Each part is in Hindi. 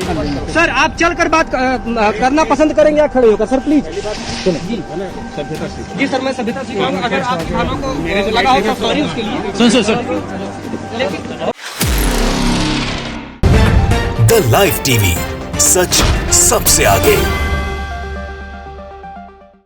सर आप चलकर बात करना पसंद करेंगे या खड़े होकर? सर प्लीज जी सर, मैं सभ्यता से कहूँगा, अगर आप किसानों को लगा हो तो सॉरी उसके लिए। सर द लाइव टीवी, सच सबसे आगे।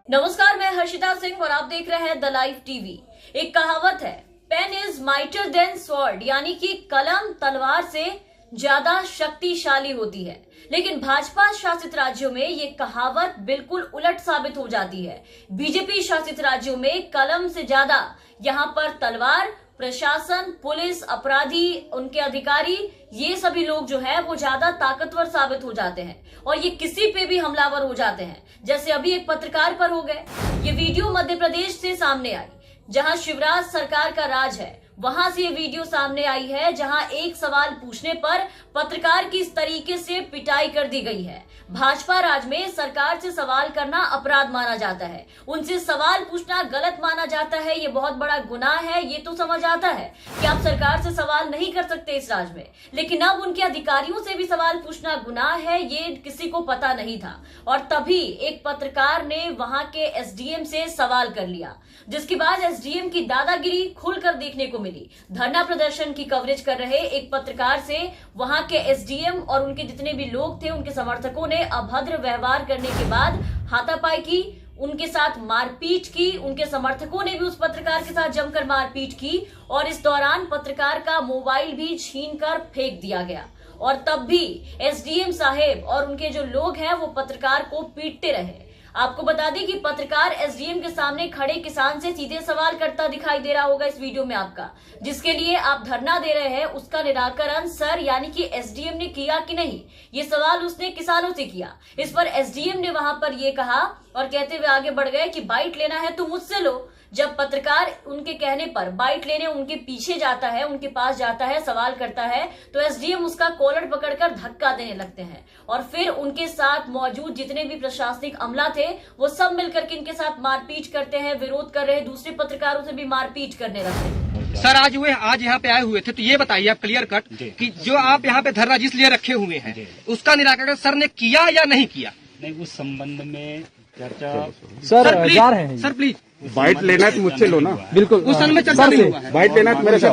नमस्कार, मैं हर्षिता सिंह और आप देख रहे हैं द लाइव टीवी। एक कहावत है, pen is mightier than sword, यानी कि कलम तलवार से ज्यादा शक्तिशाली होती है। लेकिन भाजपा शासित राज्यों में ये कहावत बिल्कुल उलट साबित हो जाती है। बीजेपी शासित राज्यों में कलम से ज्यादा यहाँ पर तलवार, प्रशासन, पुलिस, अपराधी, उनके अधिकारी, ये सभी लोग जो है वो ज्यादा ताकतवर साबित हो जाते हैं और ये किसी पे भी हमलावर हो जाते हैं। जैसे अभी एक पत्रकार पर हो गए। ये वीडियो मध्य प्रदेश से सामने आई, जहां शिवराज सरकार का राज है। वहां से ये वीडियो सामने आई है, जहां एक सवाल पूछने पर पत्रकार की इस तरीके से पिटाई कर दी गई है। भाजपा राज में सरकार से सवाल करना अपराध माना जाता है, उनसे सवाल पूछना गलत माना जाता है, ये बहुत बड़ा गुनाह है। ये तो समझ आता है कि आप सरकार से सवाल नहीं कर सकते इस राज में, लेकिन अब उनके अधिकारियों से भी सवाल पूछना गुनाह है, ये किसी को पता नहीं था। और तभी एक पत्रकार ने वहां के एसडीएम से सवाल कर लिया, जिसके बाद एसडीएम की दादागिरी खुलकर देखने को मिली। धरना प्रदर्शन की कवरेज कर रहे एक पत्रकार से वहां के एसडीएम और उनके जितने भी लोग थे, उनके समर्थकों ने अभद्र व्यवहार करने के बाद हाथापाई की, उनके साथ मारपीट की। उनके समर्थकों ने भी उस पत्रकार के साथ जमकर मारपीट की और इस दौरान पत्रकार का मोबाइल भी छीनकर फेंक दिया गया। और तब भी एसडीएम साहेब और उनके जो लोग हैं वो पत्रकार को पीटते रहे। आपको बता दें कि पत्रकार एसडीएम के सामने खड़े किसान से सीधे सवाल करता दिखाई दे रहा होगा इस वीडियो में आपका, जिसके लिए आप धरना दे रहे हैं, उसका निराकरण सर यानी कि एसडीएम ने किया कि नहीं, ये सवाल उसने किसानों से किया। इस पर एसडीएम ने वहां पर ये कहा और कहते हुए आगे बढ़ गए कि बाइट लेना है तो मुझसे लो। जब पत्रकार उनके कहने पर बाइट लेने उनके पीछे जाता है, उनके पास जाता है, सवाल करता है, तो एसडीएम उसका कॉलर पकड़कर धक्का देने लगते हैं और फिर उनके साथ मौजूद जितने भी प्रशासनिक अमला थे वो सब मिलकर के इनके साथ मारपीट करते हैं, विरोध कर रहे दूसरे पत्रकारों से भी मारपीट करने लगते हैं। सर आज यहाँ पे आए हुए थे, तो ये बताइए आप क्लियर कट कि जो आप यहाँ पे धरना जिस लिए रखे हुए हैं उसका निराकरण सर ने किया या नहीं किया? नहीं, उस संबंध में चर्चा सर जा रहे हैं। सर प्लीज बाइट लेना है तो मुझसे लो ना। बिल्कुल, उस सन में चर्चा नहीं हुआ है। बाइट लेना है तो मेरे साथ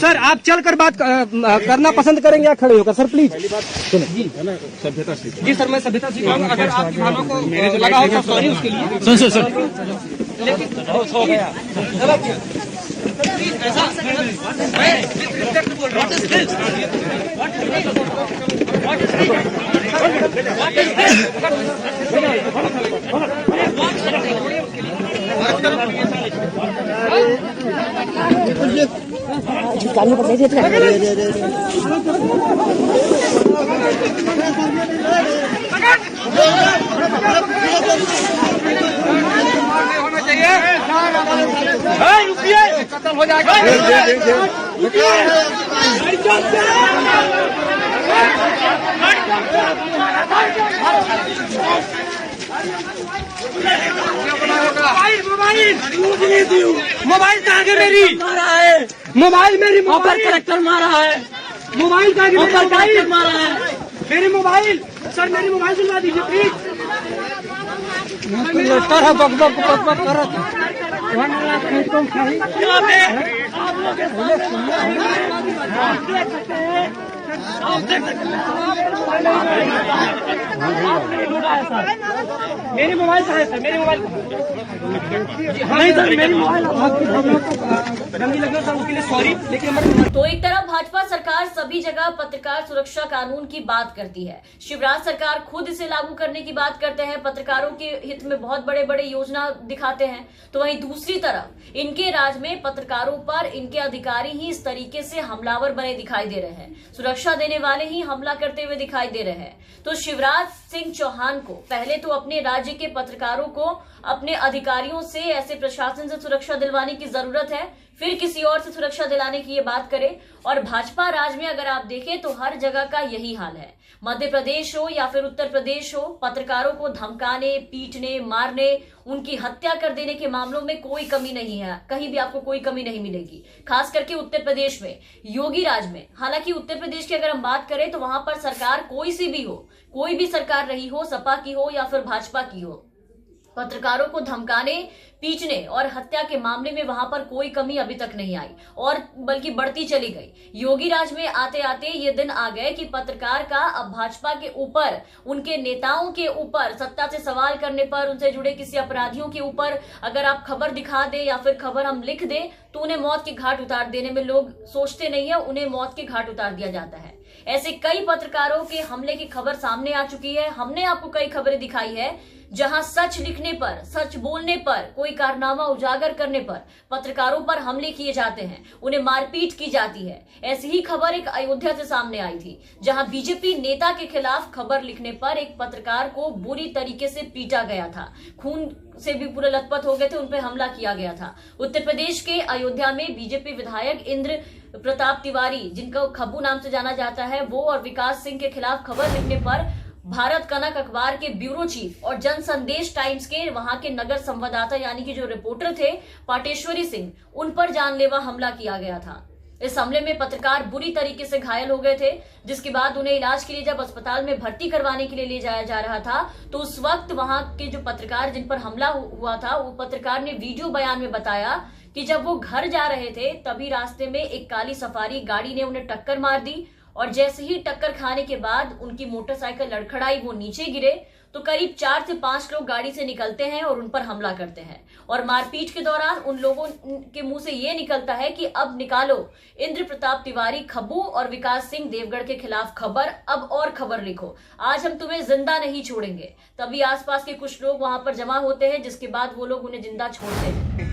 सर आप चलकर बात करना पसंद करेंगे या खड़े होकर? सर प्लीज जी सर, मैं सभ्यता से कहूँगा, अगर आप किसानों को लगा हो तो सॉरी उसके लिए। रुकिए, खत्म हो जाएगा। मोबाइल कहाँ गया मेरी? मारा है मोबाइल, मेरी मोबाइल कलेक्टर मारा है। मोबाइल कहाँ गया? मोबाइल मारा है मेरी मोबाइल। सर मेरी मोबाइल सुनवा दीजिए प्लीज। कलेक्टर है बक कर मेरी मोबाइल कहाँ है सर? मेरी मोबाइल नहीं सर, मेरी मोबाइल रंगी लगना था, उसके लिए सॉरी। लेकिन तो एक तरफ भाजपा सरकार सभी जगह पत्रकार सुरक्षा कानून की बात करती है, शिवराज सरकार खुद इसे लागू करने की बात करते हैं, पत्रकारों के हित में बहुत बड़े बड़े योजना दिखाते हैं, तो वहीं दूसरी तरफ इनके राज में पत्रकारों पर इनके अधिकारी ही इस तरीके से हमलावर बने दिखाई दे रहे हैं, सुरक्षा देने वाले ही हमला करते हुए दिखाई दे रहे हैं। तो शिवराज सिंह चौहान को पहले तो अपने राज्य के पत्रकारों को अपने अधिकारियों से, ऐसे प्रशासन से सुरक्षा दिलवाने की जरूरत है, फिर किसी और से सुरक्षा दिलाने की ये बात करें। और भाजपा राज में अगर आप देखें तो हर जगह का यही हाल है। मध्य प्रदेश हो या फिर उत्तर प्रदेश हो, पत्रकारों को धमकाने, पीटने, मारने, उनकी हत्या कर देने के मामलों में कोई कमी नहीं है। कहीं भी आपको कोई कमी नहीं मिलेगी, खास करके उत्तर प्रदेश में, योगी राज में। हालांकि उत्तर प्रदेश की अगर हम बात करें तो वहां पर सरकार कोई सी भी हो, कोई भी सरकार रही हो, सपा की हो या फिर भाजपा की हो, पत्रकारों को धमकाने, पीटने और हत्या के मामले में वहां पर कोई कमी अभी तक नहीं आई और बल्कि बढ़ती चली गई। योगी राज में आते आते ये दिन आ गए कि पत्रकार का अब भाजपा के ऊपर, उनके नेताओं के ऊपर, सत्ता से सवाल करने पर, उनसे जुड़े किसी अपराधियों के ऊपर अगर आप खबर दिखा दे या फिर खबर हम लिख दे तो उन्हें मौत के घाट उतार देने में लोग सोचते नहीं है, उन्हें मौत के घाट उतार दिया जाता है। ऐसे कई पत्रकारों के हमले की खबर सामने आ चुकी है। हमने आपको कई खबरें दिखाई है जहां सच लिखने पर, सच बोलने पर, कोई कारनामा उजागर करने पर पत्रकारों पर हमले किए जाते हैं, उन्हें मारपीट की जाती है। ऐसी ही खबर एक अयोध्या से सामने आई थी जहां बीजेपी नेता के खिलाफ खबर लिखने पर एक पत्रकार को बुरी तरीके से पीटा गया था, खून से भी पूरे लथपथ हो गए थे, उनपर हमला किया गया था। उत्तर प्रदेश के अयोध्या में बीजेपी विधायक इंद्र प्रताप तिवारी, जिनको खब्बू नाम से जाना जाता है, वो और विकास सिंह के खिलाफ खबर लिखने पर भारत कनक अखबार के ब्यूरो चीफ और जन संदेश टाइम्स के वहां के नगर संवाददाता यानी कि जो रिपोर्टर थे पाटेश्वरी सिंह, उन पर जानलेवा हमला किया गया था। इस हमले में पत्रकार बुरी तरीके से घायल हो गए थे, जिसके बाद उन्हें इलाज के लिए जब अस्पताल में भर्ती करवाने के लिए ले जाया जा रहा था तो उस वक्त वहां के जो पत्रकार जिन पर हमला हुआ था, वो पत्रकार ने वीडियो बयान में बताया कि जब वो घर जा रहे थे तभी रास्ते में एक काली सफारी गाड़ी ने उन्हें टक्कर मार दी और जैसे ही टक्कर खाने के बाद उनकी मोटरसाइकिल लड़खड़ाई, वो नीचे गिरे तो करीब 4 से 5 लोग गाड़ी से निकलते हैं और उन पर हमला करते हैं। और मारपीट के दौरान उन लोगों के मुंह से ये निकलता है कि अब निकालो इंद्र प्रताप तिवारी खब्बू और विकास सिंह देवगढ़ के खिलाफ खबर, अब और खबर लिखो, आज हम तुम्हें जिंदा नहीं छोड़ेंगे। तभी आसपास के कुछ लोग वहां पर जमा होते हैं, जिसके बाद वो लोग उन्हें जिंदा छोड़ते हैं।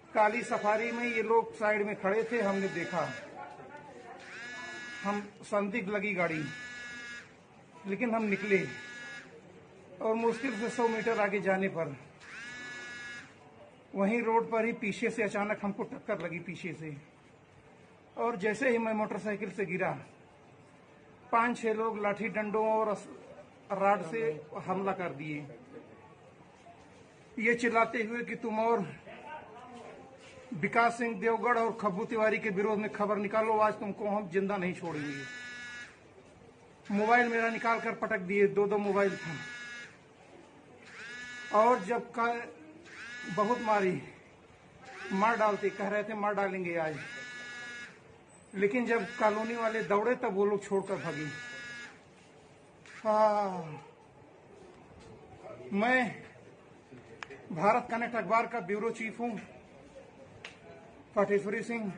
काली सफारी में ये लोग साइड में खड़े थे, हमने देखा, हम संदिग्ध लगी गाड़ी, लेकिन हम निकले और मुश्किल से 100 मीटर आगे जाने पर वहीं रोड पर ही पीछे से अचानक हमको टक्कर लगी पीछे से, और जैसे ही मैं मोटरसाइकिल से गिरा 5-6 लोग लाठी डंडों और राड से हमला कर दिए, ये चिल्लाते हुए कि तुम और विकास सिंह देवगढ़ और खब्बू तिवारी के विरोध में खबर निकालो, आज तुमको हम जिंदा नहीं छोड़ेंगे। मोबाइल मेरा निकाल कर पटक दिए, 2 मोबाइल था, और जब बहुत मारी, मार डालते, कह रहे थे मार डालेंगे आज, लेकिन जब कॉलोनी वाले दौड़े तब वो लोग छोड़कर भागे। मैं भारत कनेक्ट अखबार का ब्यूरो चीफ हूं, पाटेश्वरी सिंह,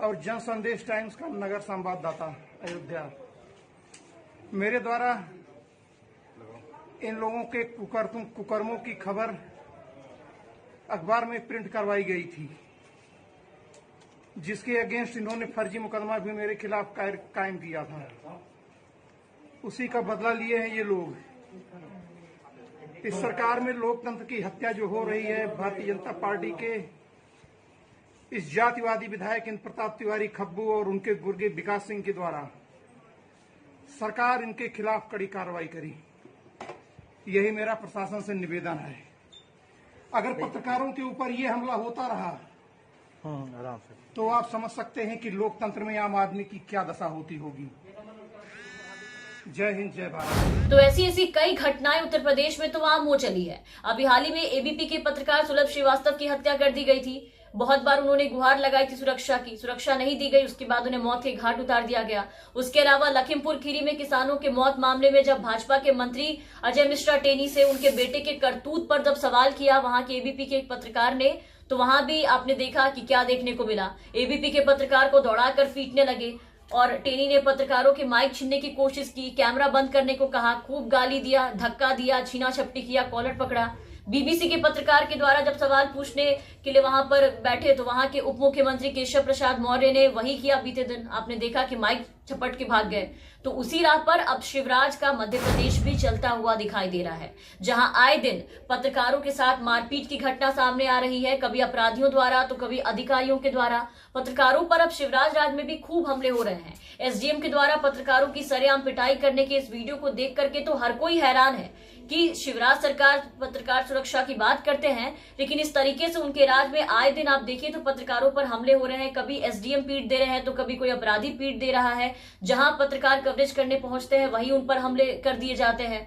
और जन संदेश टाइम्स का नगर संवाददाता अयोध्या। मेरे द्वारा इन लोगों के कुकर्मों की खबर अखबार में प्रिंट करवाई गई थी, जिसके अगेंस्ट इन्होंने फर्जी मुकदमा भी मेरे खिलाफ कायम किया था। उसी का बदला लिए हैं ये लोग। इस सरकार में लोकतंत्र की हत्या जो हो रही है, भारतीय जनता पार्टी के इस जातिवादी विधायक इंद्र प्रताप तिवारी खब्बू और उनके गुर्गे विकास सिंह के द्वारा, सरकार इनके खिलाफ कड़ी कार्रवाई करी, यही मेरा प्रशासन से निवेदन है। अगर पत्रकारों के ऊपर ये हमला होता रहा तो आप समझ सकते हैं कि लोकतंत्र में आम आदमी की क्या दशा होती होगी। जय हिंद, जय भारत। तो ऐसी कई घटनाएं उत्तर प्रदेश में तो आम हो चली है। अभी हाल ही में एबीपी के पत्रकार सुलभ श्रीवास्तव की हत्या कर दी गई थी। बहुत बार उन्होंने गुहार लगाई थी सुरक्षा की, सुरक्षा नहीं दी गई, उसके बाद उन्हें मौत के घाट उतार दिया गया। उसके अलावा लखीमपुर खीरी में किसानों के मौत मामले में जब भाजपा के मंत्री अजय मिश्रा टेनी से उनके बेटे के करतूत पर जब सवाल किया वहां के एबीपी के एक पत्रकार ने, तो वहां भी आपने देखा कि क्या देखने को मिला। एबीपी के पत्रकार को दौड़ाकर पीटने लगे और टेनी ने पत्रकारों के माइक छीनने की कोशिश की, कैमरा बंद करने को कहा, खूब गाली दिया, धक्का दिया, छीना झपटी किया, कॉलर पकड़ा। बीबीसी के पत्रकार के द्वारा जब सवाल पूछने के लिए वहां पर बैठे तो वहां के उप मुख्यमंत्री केशव प्रसाद मौर्य ने वही किया। बीते दिन आपने देखा कि माइक झपट के भाग गए। तो उसी राह पर अब शिवराज का मध्य प्रदेश भी चलता हुआ दिखाई दे रहा है, जहां आए दिन पत्रकारों के साथ मारपीट की घटना सामने आ रही है, कभी अपराधियों द्वारा तो कभी अधिकारियों के द्वारा। पत्रकारों पर अब शिवराज राज में भी खूब हमले हो रहे हैं। एसडीएम के द्वारा पत्रकारों की सरेआम पिटाई करने के इस वीडियो को देख करके तो हर कोई हैरान है कि शिवराज सरकार पत्रकार सुरक्षा की बात करते हैं, लेकिन इस तरीके से उनके राज में आए दिन आप देखिए तो पत्रकारों पर हमले हो रहे हैं। कभी एसडीएम पीट दे रहे हैं तो कभी कोई अपराधी पीट दे रहा है। जहां पत्रकार कवरेज करने पहुंचते हैं वहीं उन पर हमले कर दिए जाते हैं।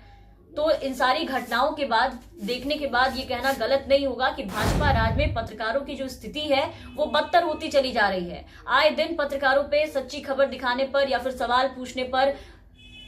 तो इन सारी घटनाओं के बाद देखने के बाद ये कहना गलत नहीं होगा कि भाजपा राज में पत्रकारों की जो स्थिति है वो बदतर होती चली जा रही है। आए दिन पत्रकारों पे सच्ची खबर दिखाने पर या फिर सवाल पूछने पर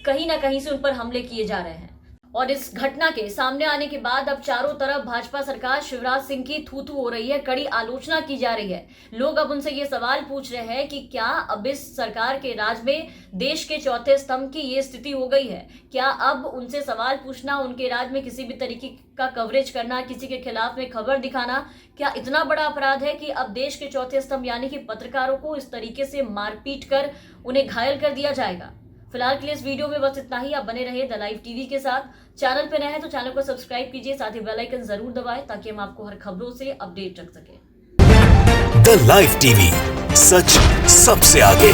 कहीं ना कहीं से उन पर हमले किए जा रहे हैं। और इस घटना के सामने आने के बाद अब चारों तरफ भाजपा सरकार शिवराज सिंह की थू-थू हो रही है, कड़ी आलोचना की जा रही है। लोग अब उनसे ये सवाल पूछ रहे हैं कि क्या अब इस सरकार के राज में देश के चौथे स्तंभ की ये स्थिति हो गई है? क्या अब उनसे सवाल पूछना, उनके राज में किसी भी तरीके का कवरेज करना, किसी के खिलाफ में खबर दिखाना, क्या इतना बड़ा अपराध है कि अब देश के चौथे स्तंभ यानी कि पत्रकारों को इस तरीके से मारपीट कर उन्हें घायल कर दिया जाएगा? फिलहाल के लिए इस वीडियो में बस इतना ही। आप बने रहिए द लाइव टीवी के साथ। चैनल पे नए हैं तो चैनल को सब्सक्राइब कीजिए, साथ ही बेल आइकन जरूर दबाएं ताकि हम आपको हर खबरों से अपडेट रख सकें। द लाइव टीवी, सच सबसे आगे।